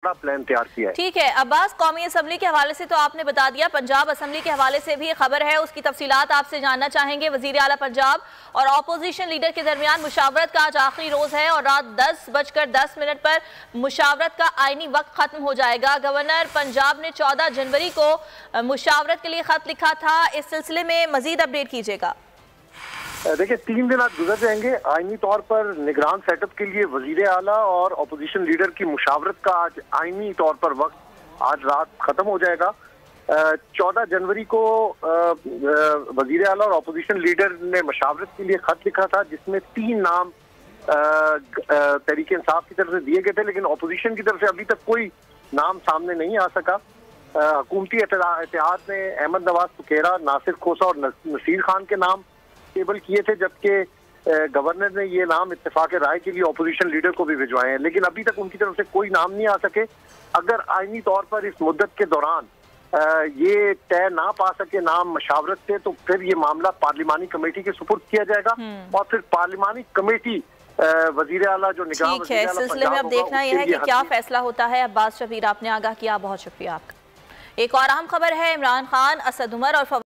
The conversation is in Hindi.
प्लान तैयार किया है। ठीक है अब्बास, कौमी असम्बली के हवाले से तो आपने बता दिया, पंजाब असम्बली के हवाले से भी खबर है, उसकी तफसीलात आपसे जानना चाहेंगे। वजीर आला पंजाब और अपोजिशन लीडर के दरमियान मुशावरत का आज आखिरी रोज है और रात 10:10 पर मुशावरत का आईनी वक्त खत्म हो जाएगा। गवर्नर पंजाब ने 14 जनवरी को मुशावरत के लिए खत लिखा था, इस सिलसिले में मजीद अपडेट कीजिएगा। देखिए 3 दिन आज गुजर जाएंगे। आईनी तौर पर निगरान सेटअप के लिए वजीर आला और अपोजिशन लीडर की मुशावरत का आज आईनी तौर पर वक्त आज रात खत्म हो जाएगा। 14 जनवरी को वजीर आला और अपोजिशन लीडर ने मुशावरत के लिए खत लिखा था, जिसमें 3 नाम तहरीक इंसाफ की तरफ से दिए गए थे, लेकिन अपोजिशन की तरफ से अभी तक कोई नाम सामने नहीं आ सका। हुकूमती इत्तेहाद ने अहमद नवाज सुखेरा, नासिर खोसा और नसीर खान के नाम टेबल किए थे, जबकि गवर्नर ने ये नाम इत्तेफाक राय के लिए अपोजिशन लीडर को भी भिजवाए हैं, लेकिन अभी तक उनकी तरफ से कोई नाम नहीं आ सके। अगर आईनी तौर पर इस मुद्दत के दौरान ये तय ना पा सके नाम मशावरत से, तो फिर ये मामला पार्लिमानी कमेटी के सुपुर्द किया जाएगा और फिर पार्लिमानी कमेटी वजीर आला जो निगरान ठीक है, इस सिलसिले में अब देखना यह है कि क्या फैसला होता है। अब्बास शबीर आपने आगाह किया, बहुत शुक्रिया आपका। एक और अहम खबर है, इमरान खान, असद उमर और